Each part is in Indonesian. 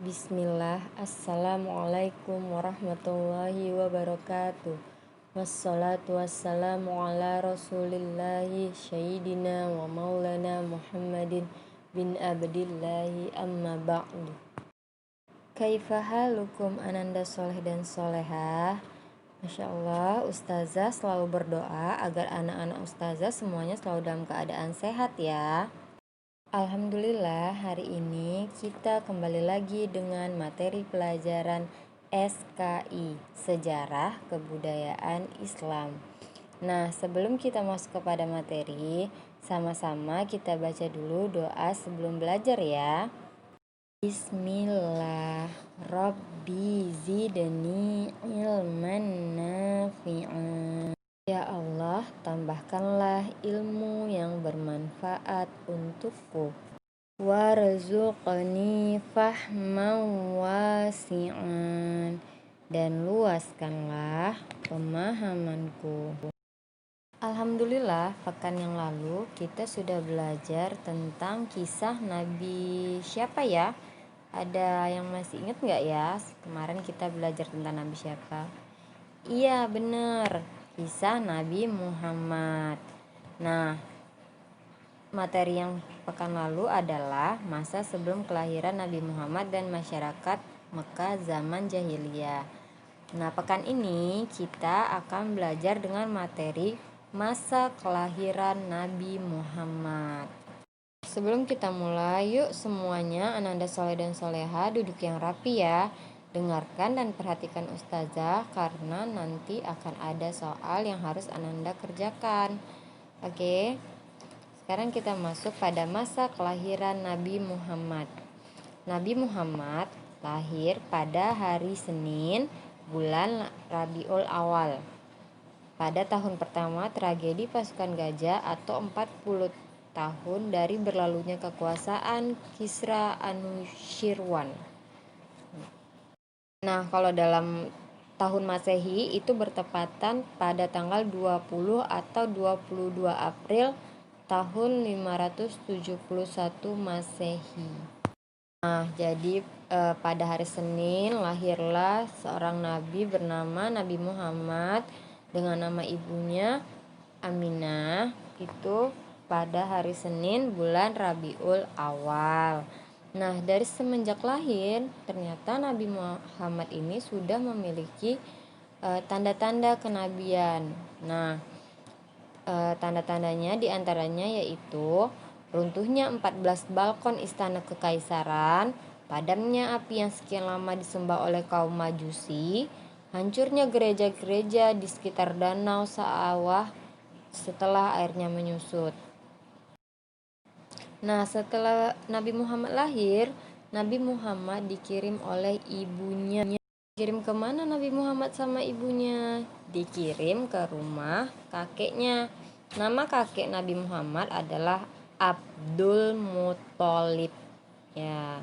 Bismillah, Assalamualaikum warahmatullahi wabarakatuh. Wassalatu wassalamu ala rasulillahi Sayyidina wa maulana Muhammadin bin Abdillahi amma ba'du. Kaifa halukum ananda soleh dan solehah. Masya Allah, Ustazah selalu berdoa agar anak-anak Ustazah semuanya selalu dalam keadaan sehat ya. Alhamdulillah, hari ini kita kembali lagi dengan materi pelajaran SKI, Sejarah Kebudayaan Islam. Nah, sebelum kita masuk kepada materi, sama-sama kita baca dulu doa sebelum belajar ya. Bismillah, Rabbi zidni ilman nafi'an. Ya Allah, tambahkanlah ilmu yang bermanfaat untukku. Warzuqni fahman wasi'an, dan luaskanlah pemahamanku. Alhamdulillah, pekan yang lalu kita sudah belajar tentang kisah Nabi siapa ya? Ada yang masih ingat nggak ya? Kemarin kita belajar tentang Nabi siapa? Iya, bener. Kisah Nabi Muhammad. Nah, materi yang pekan lalu adalah masa sebelum kelahiran Nabi Muhammad dan masyarakat Mekah zaman jahiliyah. Nah, pekan ini kita akan belajar dengan materi masa kelahiran Nabi Muhammad. Sebelum kita mulai, yuk semuanya ananda soleh dan soleha duduk yang rapi ya. Dengarkan dan perhatikan Ustazah karena nanti akan ada soal yang harus ananda kerjakan. Oke. Sekarang kita masuk pada masa kelahiran Nabi Muhammad. Nabi Muhammad lahir pada hari Senin, bulan Rabiul Awal. Pada tahun pertama tragedi pasukan gajah atau 40 tahun dari berlalunya kekuasaan Kisra Anushirwan. Nah, kalau dalam tahun Masehi itu bertepatan pada tanggal 20 atau 22 April tahun 571 Masehi. Nah, jadi pada hari Senin lahirlah seorang nabi bernama Nabi Muhammad dengan nama ibunya Aminah, itu pada hari Senin bulan Rabiul Awal. Nah, dari semenjak lahir ternyata Nabi Muhammad ini sudah memiliki tanda-tanda kenabian. Nah, tanda-tandanya diantaranya yaitu runtuhnya 14 balkon istana kekaisaran, padamnya api yang sekian lama disembah oleh kaum Majusi, hancurnya gereja-gereja di sekitar danau Sa'awah setelah airnya menyusut. Nah, setelah Nabi Muhammad lahir, Nabi Muhammad dikirim oleh ibunya. Dikirim kemana Nabi Muhammad sama ibunya? Dikirim ke rumah kakeknya. Nama kakek Nabi Muhammad adalah Abdul Muthalib. Ya,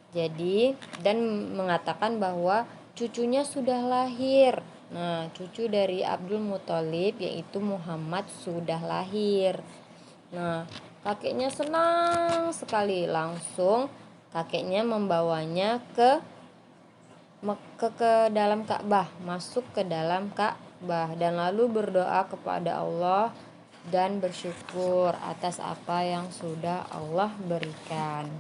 jadi dan mengatakan bahwa cucunya sudah lahir. Nah, cucu dari Abdul Muthalib yaitu Muhammad sudah lahir. Nah, kakeknya senang sekali, langsung kakeknya membawanya ke dalam Ka'bah, masuk ke dalam Ka'bah dan lalu berdoa kepada Allah dan bersyukur atas apa yang sudah Allah berikan.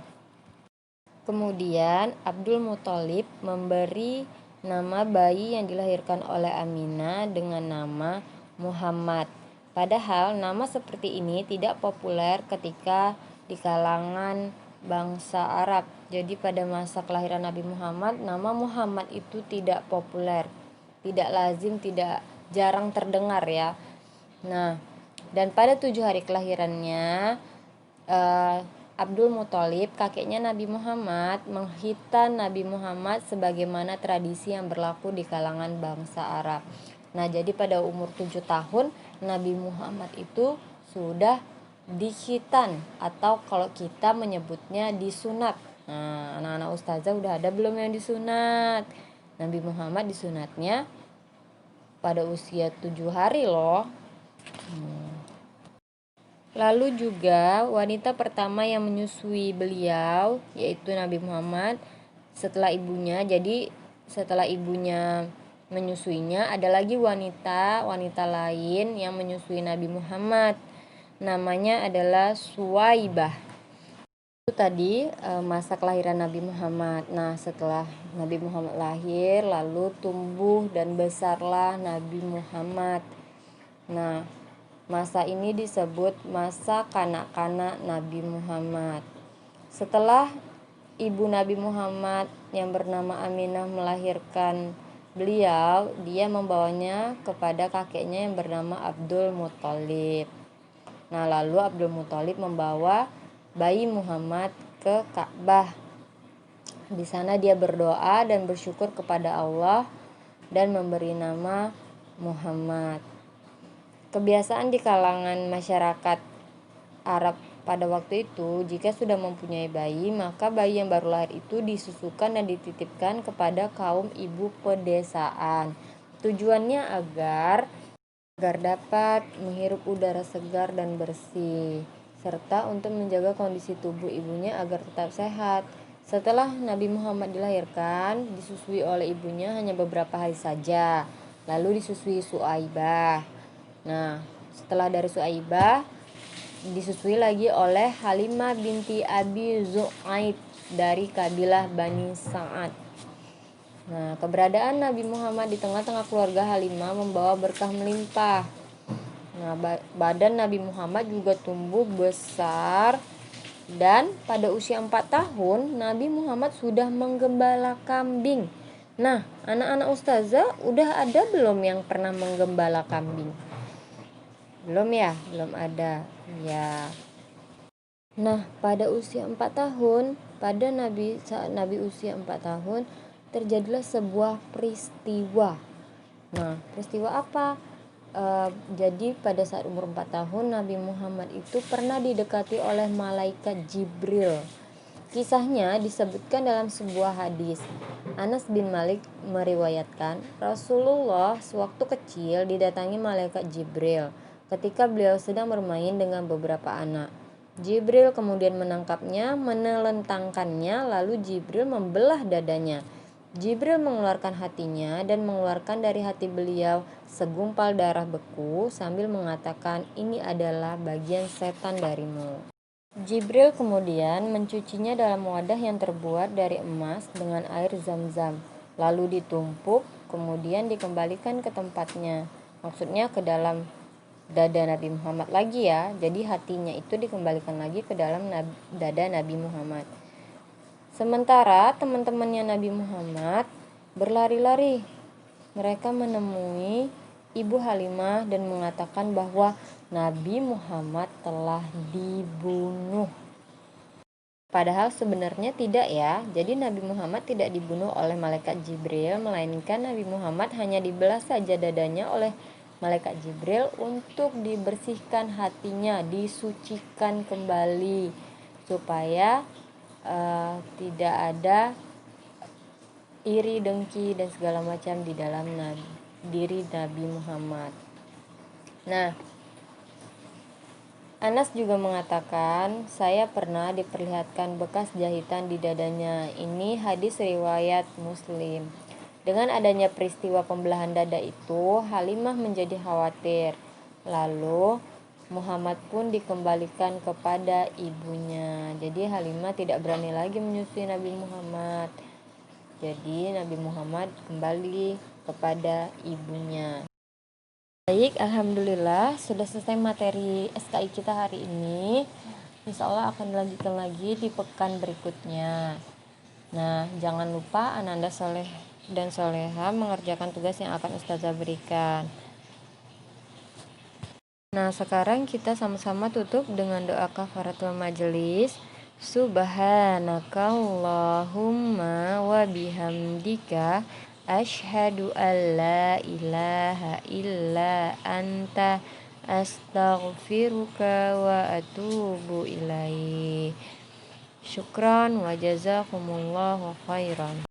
Kemudian Abdul Muthalib memberi nama bayi yang dilahirkan oleh Aminah dengan nama Muhammad. Padahal nama seperti ini tidak populer ketika di kalangan bangsa Arab. Jadi pada masa kelahiran Nabi Muhammad, nama Muhammad itu tidak populer, tidak lazim, tidak jarang terdengar ya. Nah, dan pada 7 hari kelahirannya Abdul Muthalib, kakeknya Nabi Muhammad, menghitan Nabi Muhammad sebagaimana tradisi yang berlaku di kalangan bangsa Arab. Nah, jadi pada umur 7 tahun Nabi Muhammad itu sudah dikhitan atau kalau kita menyebutnya disunat. Nah, anak-anak ustazah udah ada belum yang disunat? Nabi Muhammad disunatnya pada usia 7 hari loh. Lalu juga wanita pertama yang menyusui beliau yaitu Nabi Muhammad setelah ibunya. Jadi setelah ibunya menyusuinya, ada lagi wanita lain yang menyusui Nabi Muhammad. Namanya adalah Suwaibah. Itu tadi masa kelahiran Nabi Muhammad. Nah, setelah Nabi Muhammad lahir, lalu tumbuh dan besarlah Nabi Muhammad. Nah, masa ini disebut masa kanak-kanak Nabi Muhammad. Setelah ibu Nabi Muhammad yang bernama Aminah melahirkan beliau, dia membawanya kepada kakeknya yang bernama Abdul Muthalib. Nah, lalu Abdul Muthalib membawa bayi Muhammad ke Ka'bah. Di sana dia berdoa dan bersyukur kepada Allah dan memberi nama Muhammad. Kebiasaan di kalangan masyarakat Arab pada waktu itu, jika sudah mempunyai bayi, maka bayi yang baru lahir itu disusukan dan dititipkan kepada kaum ibu pedesaan. Tujuannya agar dapat menghirup udara segar dan bersih, serta untuk menjaga kondisi tubuh ibunya agar tetap sehat. Setelah Nabi Muhammad dilahirkan, disusui oleh ibunya hanya beberapa hari saja, lalu disusui Suwaibah. Nah, setelah dari Suwaibah, disusui lagi oleh Halimah binti Abi Zu'aid dari kabilah Bani Sa'ad. Nah, keberadaan Nabi Muhammad di tengah-tengah keluarga Halimah membawa berkah melimpah. Nah, badan Nabi Muhammad juga tumbuh besar, dan pada usia 4 tahun Nabi Muhammad sudah menggembala kambing. Nah, anak-anak ustazah udah ada belum yang pernah menggembala kambing? Belum ya? Belum ada. Ya. Nah, pada usia 4 tahun, saat Nabi usia 4 tahun, terjadilah sebuah peristiwa. Nah, peristiwa apa? Jadi pada saat umur 4 tahun Nabi Muhammad itu pernah didekati oleh malaikat Jibril. Kisahnya disebutkan dalam sebuah hadis. Anas bin Malik meriwayatkan, Rasulullah sewaktu kecil didatangi malaikat Jibril ketika beliau sedang bermain dengan beberapa anak. Jibril kemudian menangkapnya, menelentangkannya, lalu Jibril membelah dadanya. Jibril mengeluarkan hatinya dan mengeluarkan dari hati beliau segumpal darah beku sambil mengatakan, ini adalah bagian setan darimu. Jibril kemudian mencucinya dalam wadah yang terbuat dari emas dengan air zam-zam, lalu ditumpuk, kemudian dikembalikan ke tempatnya. Maksudnya ke dalam dada Nabi Muhammad lagi ya. Jadi hatinya itu dikembalikan lagi ke dalam dada Nabi Muhammad. Sementara teman-temannya Nabi Muhammad berlari-lari. Mereka menemui Ibu Halimah dan mengatakan bahwa Nabi Muhammad telah dibunuh. Padahal sebenarnya tidak ya. Jadi Nabi Muhammad tidak dibunuh oleh malaikat Jibril, melainkan Nabi Muhammad hanya dibelah saja dadanya oleh malaikat Jibril untuk dibersihkan hatinya, disucikan kembali supaya tidak ada iri, dengki dan segala macam di dalam diri Nabi Muhammad. Nah, Anas juga mengatakan, saya pernah diperlihatkan bekas jahitan di dadanya. Ini hadis riwayat Muslim. Dengan adanya peristiwa pembelahan dada itu, Halimah menjadi khawatir. Lalu Muhammad pun dikembalikan kepada ibunya. Jadi Halimah tidak berani lagi menyusui Nabi Muhammad. Jadi Nabi Muhammad kembali kepada ibunya. Baik, alhamdulillah sudah selesai materi SKI kita hari ini. Insya Allah akan dilanjutkan lagi di pekan berikutnya. Nah, jangan lupa Ananda Soleh dan Soleha mengerjakan tugas yang akan Ustazah berikan. Nah, sekarang kita sama-sama tutup dengan doa kafaratul majelis. Subhanakallahumma wa bihamdika asyhadu an la ilaha illa anta astaghfiruka wa atubu ilaih. Syukran wa jazakumullahu khairan.